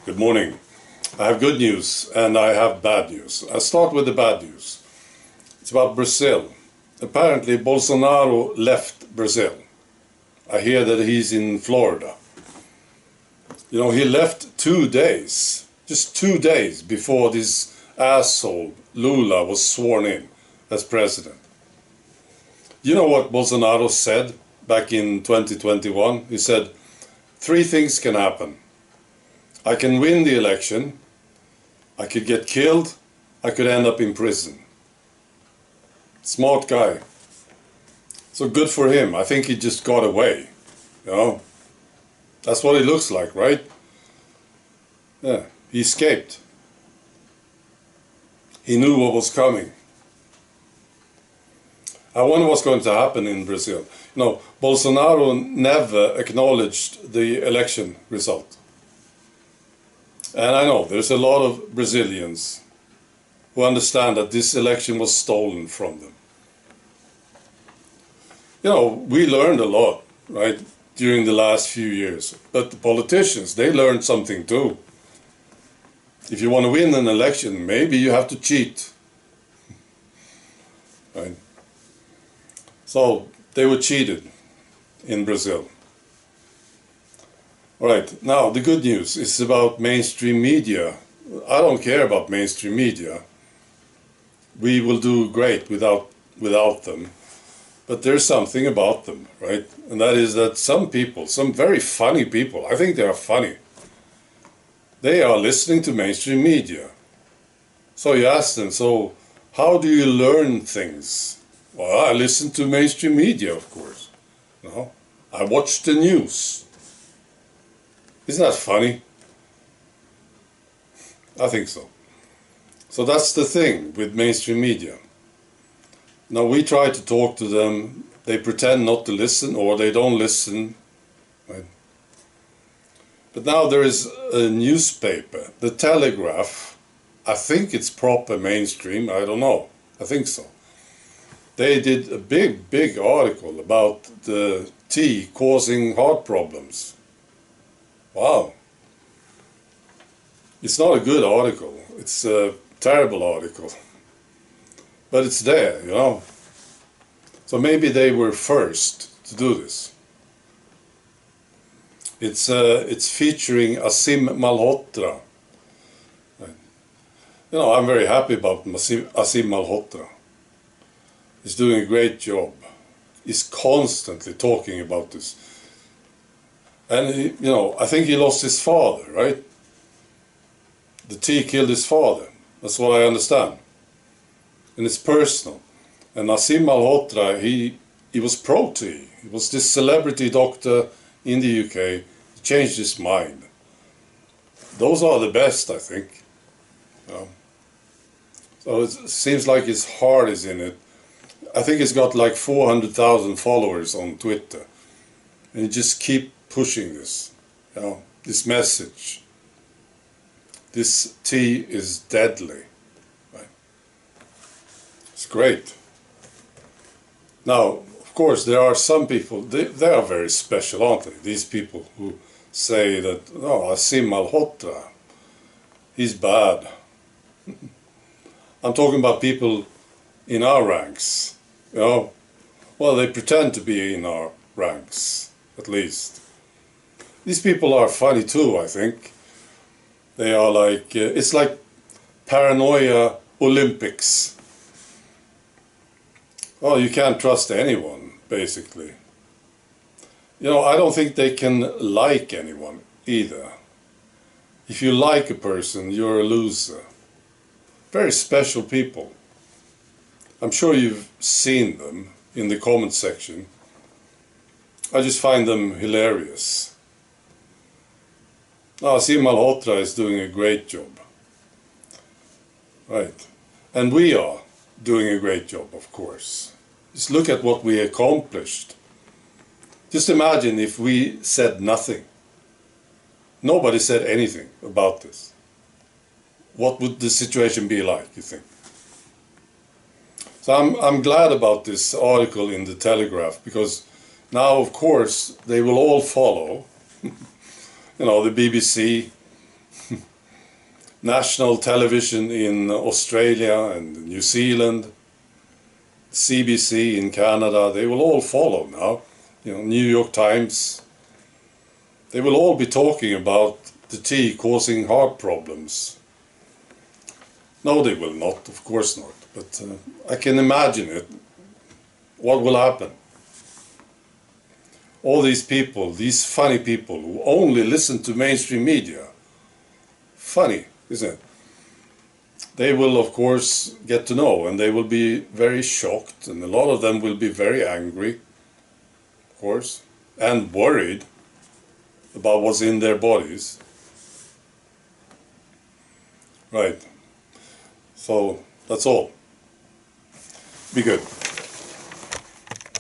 Good morning. I have good news and I have bad news. I'll start with the bad news. It's about Brazil. Apparently Bolsonaro left Brazil. I hear that he's in Florida. You know, he left 2 days, just 2 days before this asshole Lula was sworn in as president. You know what Bolsonaro said back in 2021? He said, 3 things can happen. I can win the election, I could get killed, I could end up in prison. Smart guy. So good for him. I think he just got away. You know? That's what it looks like, right? Yeah, he escaped. He knew what was coming. I wonder what's going to happen in Brazil. You know, Bolsonaro never acknowledged the election result. And I know there's a lot of Brazilians who understand that this election was stolen from them. You know, we learned a lot, right, during the last few years. But the politicians, they learned something too. If you want to win an election, maybe you have to cheat. Right? So they were cheated in Brazil. All right, now the good news is about mainstream media. I don't care about mainstream media. We will do great without them. But there's something about them, right? And that is that some people, some very funny people, I think they are funny, they are listening to mainstream media. So you ask them, so how do you learn things? Well, I listen to mainstream media, of course. You know? I watch the news. Isn't that funny? I think so. So that's the thing with mainstream media. Now we try to talk to them, they pretend not to listen or they don't listen. Right? But now there is a newspaper, the Telegraph. I think it's proper mainstream, I don't know. I think so. They did a big article about the tea causing heart problems. Wow. It's not a good article. It's a terrible article. But it's there, you know. So maybe they were first to do this. It's featuring Aseem Malhotra. You know, I'm very happy about Aseem Malhotra. He's doing a great job. He's constantly talking about this. And, you know, I think he lost his father, right? The tea killed his father. That's what I understand. And it's personal. And Aseem Malhotra, he was pro-tea. He was this celebrity doctor in the UK. He changed his mind. Those are the best, I think. You know? So it seems like his heart is in it. I think he's got like 400,000 followers on Twitter. And he just keep pushing this, you know, this message. This tea is deadly, right? It's great. Now, of course, there are some people, they are very special, aren't they? These people who say that, oh, Aseem Malhotra, he's bad. I'm talking about people in our ranks, you know. Well, they pretend to be in our ranks, at least. These people are funny too, I think. They are like, it's like Paranoia Olympics. Well, you can't trust anyone, basically. You know, I don't think they can like anyone either. If you like a person, you're a loser. Very special people. I'm sure you've seen them in the comment section. I just find them hilarious. Now, Aseem Malhotra is doing a great job. Right. And we are doing a great job, of course. Just look at what we accomplished. Just imagine if we said nothing. Nobody said anything about this. What would the situation be like, you think? So I'm glad about this article in the Telegraph, because now, of course, they will all follow. You know, the BBC, national television in Australia and New Zealand, CBC in Canada, they will all follow now. You know, New York Times, they will all be talking about the tea causing heart problems. No, they will not, of course not, but I can imagine it. What will happen? All these people, these funny people who only listen to mainstream media, funny, isn't it? They will, of course, get to know, and they will be very shocked, and a lot of them will be very angry, of course, and worried about what's in their bodies. Right. So, that's all. Be good.